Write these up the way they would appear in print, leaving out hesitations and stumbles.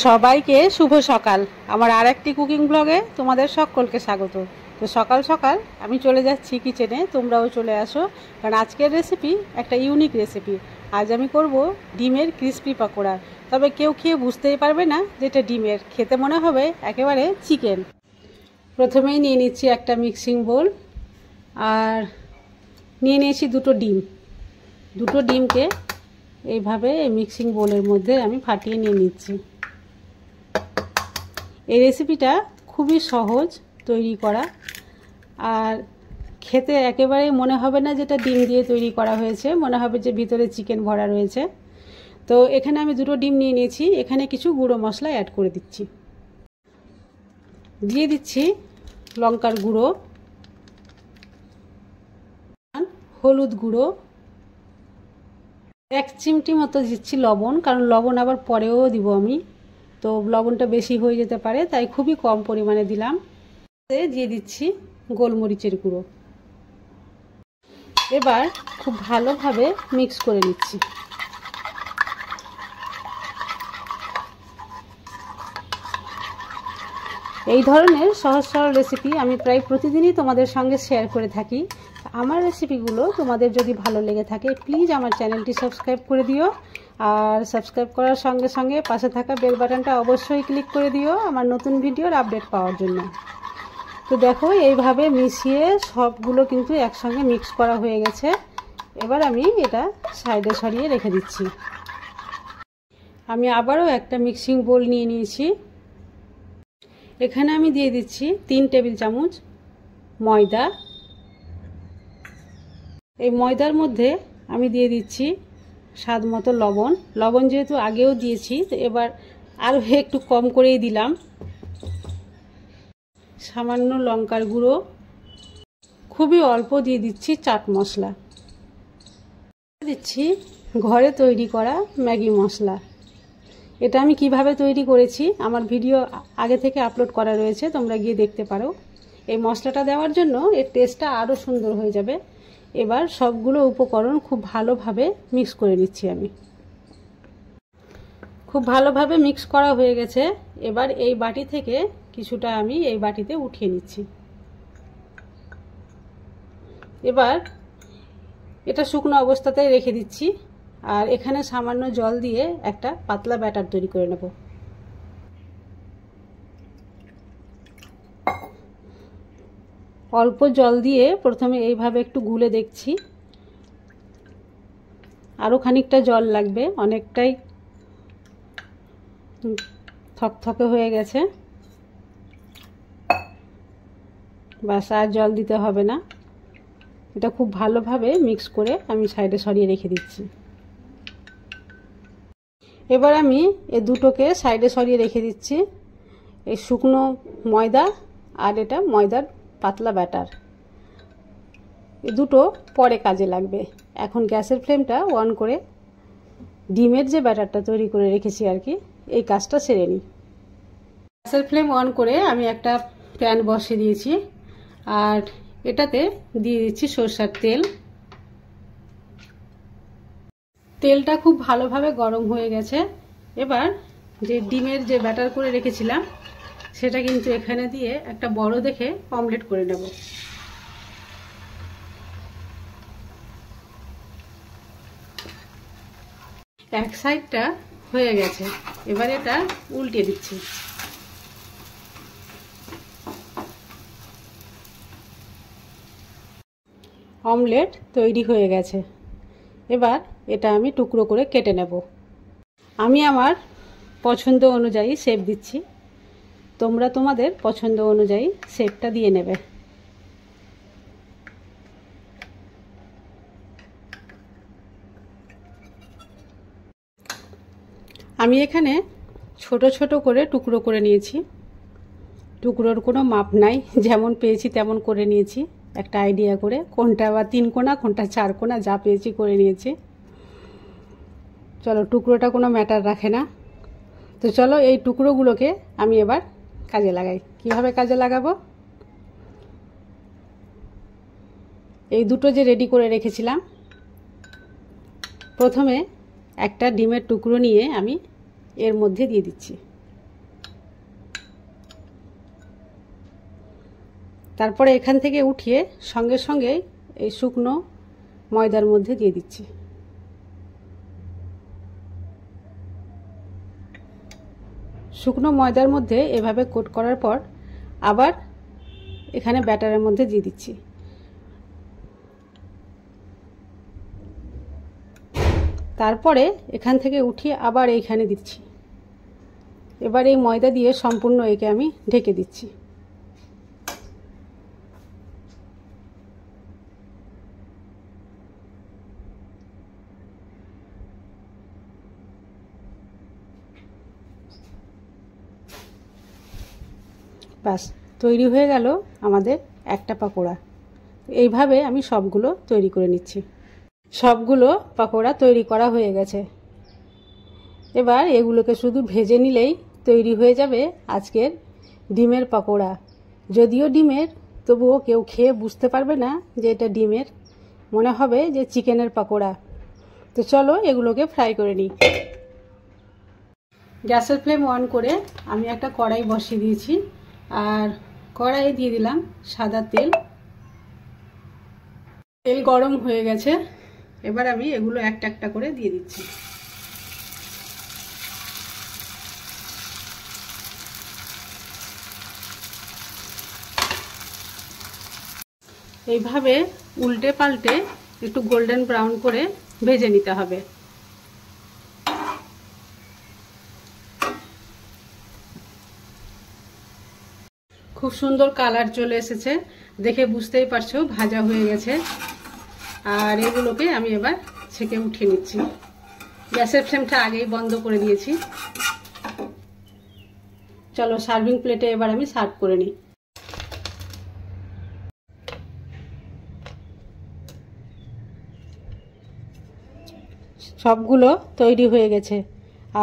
সবাইকে শুভ সকাল। আমার আরেকটি কুকিং ব্লগে তোমাদের সকলকে স্বাগত। তো সকাল সকাল আমি চলে যাচ্ছি কিচেনে, তোমরাও চলে আসো, কারণ আজকের রেসিপি একটা ইউনিক রেসিপি। আজ আমি করব ডিমের ক্রিস্পি পকোড়া। তবে কেউ খেয়ে বুঝতেই পারবে না যে এটা ডিমের, খেতে মনে হবে একেবারে চিকেন। প্রথমেই নিয়ে নিচ্ছি একটা মিক্সিং বোল, আর নিয়ে নিয়েছি দুটো ডিমকে এইভাবে এই মিক্সিং বোলের মধ্যে আমি ফাটিয়ে নিয়ে নিচ্ছি। এই রেসিপিটা খুবই সহজ তৈরি করা, আর খেতে একেবারেই মনে হবে না যেটা ডিম দিয়ে তৈরি করা হয়েছে, মনে হবে যে ভিতরে চিকেন ভরা রয়েছে। তো এখানে আমি দুটো ডিম নিয়ে নিয়েছি। এখানে কিছু গুঁড়ো মশলা অ্যাড করে দিচ্ছি। দিয়ে দিচ্ছি লঙ্কার গুঁড়ো, হলুদ গুঁড়ো, 1 চিমটি মতো দিচ্ছি লবণ, কারণ লবণ আবার পরেও দিব আমি, তো লবণটা বেশি হয়ে যেতে পারে, তাই খুবই কম পরিমাণে দিলাম। দিয়ে দিচ্ছি গোলমরিচের গুঁড়ো। এবার খুব ভালোভাবে মিক্স করে নিচ্ছি। এই ধরনের সহজ সরল রেসিপি আমি প্রায় প্রতিদিনই তোমাদের সঙ্গে শেয়ার করে থাকি। আমার রেসিপিগুলো তোমাদের যদি ভালো লেগে থাকে প্লিজ আমার চ্যানেলটি সাবস্ক্রাইব করে দিও, আর সাবস্ক্রাইব করার সঙ্গে সঙ্গে পাশে থাকা বেল বাটনটা অবশ্যই ক্লিক করে দিও আমার নতুন ভিডিওর আপডেট পাওয়ার জন্য। তো দেখো এইভাবে মিশিয়ে সবগুলো কিন্তু একসঙ্গে মিক্স করা হয়ে গেছে। এবার আমি এটা সাইডে সরিয়ে রেখে দিচ্ছি। আমি আবারও একটা মিক্সিং বোল নিয়ে নিয়েছি। এখানে আমি দিয়ে দিচ্ছি 3 টেবিল চামচ ময়দা। এই ময়দার মধ্যে আমি দিয়ে দিচ্ছি স্বাদ মতো লবণ। লবণ যেহেতু আগেও দিয়েছি, তো এবার আরও একটু কম করেই দিলাম। সামান্য লঙ্কার গুঁড়ো, খুবই অল্প দিয়ে দিচ্ছি চাট মশলা, দিচ্ছি ঘরে তৈরি করা ম্যাগি মশলা। এটা আমি কিভাবে তৈরি করেছি আমার ভিডিও আগে থেকে আপলোড করা রয়েছে, তোমরা গিয়ে দেখতে পারো। এই মশলাটা দেওয়ার জন্য এর টেস্টটা আরও সুন্দর হয়ে যাবে। এবার সবগুলো উপকরণ খুব ভালোভাবে মিক্স করে নিচ্ছি আমি। খুব ভালোভাবে মিক্স করা হয়ে গেছে। এবার এই বাটি থেকে কিছুটা আমি এই বাটিতে উঠিয়ে নিচ্ছি। এবার এটা শুকনো অবস্থাতেই রেখে দিচ্ছি, আর এখানে সামান্য জল দিয়ে একটা পাতলা ব্যাটার তৈরি করে নেব। অল্প জল দিয়ে প্রথমে এইভাবে একটু গুলে দেখছি, আরও খানিকটা জল লাগবে, অনেকটাই থকথকে হয়ে গেছে। বাস, আর জল দিতে হবে না। এটা খুব ভালোভাবে মিক্স করে আমি সাইডে সরিয়ে রেখে দিচ্ছি। এবার আমি এই দুটোকে সাইডে সরিয়ে রেখে দিচ্ছি। এই শুকনো ময়দা আর এটা ময়দার পাতলা ব্যাটার, এই দুটো পরে কাজে লাগবে। এখন গ্যাসের ফ্লেমটা অন করে ডিমের যে ব্যাটারটা তৈরি করে রেখেছি আর কি, এই কাজটা সেরে নিই। গ্যাসের ফ্লেম অন করে আমি একটা প্যান বসিয়ে দিয়েছি, আর এটাতে দিয়ে দিচ্ছি সরষের তেল। তেলটা খুব ভালোভাবে গরম হয়ে গেছে। এবার যে ডিমের যে ব্যাটার করে রেখেছিলাম সেটা কিন্তু এখানে দিয়ে একটা বড় দেখে অমলেট করে নেব। এক সাইডটা হয়ে গেছে, এবার এটা উল্টে দিচ্ছি। অমলেট তৈরি হয়ে গেছে। এবার এটা আমি টুকরো করে কেটে নেব। আমি আমার পছন্দ অনুযায়ী শেপ দিচ্ছি, তোমরা তোমাদের পছন্দ অনুযায়ী শেপটা দিয়ে নেবে। আমি এখানে ছোট ছোট করে টুকরো করে নিয়েছি। টুকরোর কোনো মাপ নাই, যেমন পেয়েছি তেমন করে নিয়েছি, একটা আইডিয়া করে, কোনটা বা 3 কোনা কোনটা 4 কোনা যা পেয়েছি করে নিয়েছি। চলো, টুকরোটা কোনো ম্যাটার রাখে না। তো চলো এই টুকরোগুলোকে আমি এবার কাজে লাগাই। কিভাবে কাজে লাগাবো? এই দুটো যে রেডি করে রেখেছিলাম, প্রথমে একটা ডিমের টুকরো নিয়ে আমি এর মধ্যে দিয়ে দিচ্ছি। তারপরে এখান থেকে উঠিয়ে সঙ্গে সঙ্গে এই শুকনো ময়দার মধ্যে দিয়ে দিচ্ছি। শুকনো ময়দার মধ্যে এভাবে কোট করার পর আবার এখানে ব্যাটারের মধ্যে দিয়ে দিচ্ছি। তারপরে এখান থেকে উঠিয়ে আবার এইখানে দিচ্ছি। এবার এই ময়দা দিয়ে সম্পূর্ণ একে আমি ঢেকে দিচ্ছি। বাস তৈরি হয়ে গেল আমাদের একটা পাকোড়া। এইভাবে আমি সবগুলো তৈরি করে নিচ্ছি। সবগুলো পাকোড়া তৈরি করা হয়ে গেছে। এবার এগুলোকে শুধু ভেজে নিলেই তৈরি হয়ে যাবে আজকের ডিমের পাকোড়া। যদিও ডিমের, তবুও কেউ খেয়ে বুঝতে পারবে না যে এটা ডিমের, মনে হবে যে চিকেনের পাকোড়া। তো চলো এগুলোকে ফ্রাই করে নিই। গ্যাসের ফ্লেম অন করে আমি একটা কড়াই বসিয়ে দিয়েছি, আর কড়াইয়ে দিয়ে দিলাম সাদা তেল। তেল গরম হয়ে গেছে, এবার আমি এগুলো একটা একটা করে দিয়ে দিচ্ছি। এইভাবে উল্টে পাল্টে একটু গোল্ডেন ব্রাউন করে ভেজে নিতে হবে। খুব সুন্দর কালার চলে এসেছে, দেখে বুঝতেই পারছো ভাজা হয়ে গেছে। আর এগুলোকে আমি এবার ছেঁকে উঠিয়ে নিচ্ছি। গ্যাসের ফ্লেমটা আগেই বন্ধ করে দিয়েছি। চলো সার্ভিং প্লেটে এবার আমি সার্ভ করে নিই। সবগুলো তৈরি হয়ে গেছে,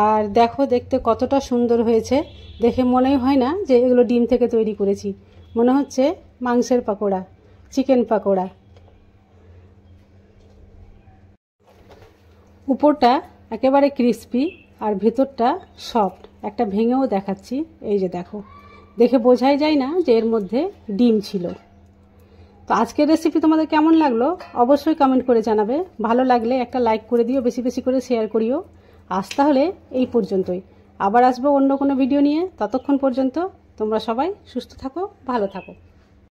আর দেখো দেখতে কতটা সুন্দর হয়েছে। দেখে মনেই হয় না যে এগুলো ডিম থেকে তৈরি করেছি, মনে হচ্ছে মাংসের পাকোড়া, চিকেন পাকোড়া। উপরটা একেবারে ক্রিস্পি আর ভেতরটা সফট। একটা ভেঙেও দেখাচ্ছি, এই যে দেখো, দেখে বোঝাই যায় না যে এর মধ্যে ডিম ছিল। তো আজকের রেসিপি তোমাদের কেমন লাগলো অবশ্যই কমেন্ট করে জানাবে। ভালো লাগলে একটা লাইক করে দিও, বেশি বেশি করে শেয়ার করিও। আজ তাহলে এই পর্যন্তই, আবার আসবো অন্য কোনো ভিডিও নিয়ে। ততক্ষণ পর্যন্ত তোমরা সবাই সুস্থ থাকো, ভালো থাকো।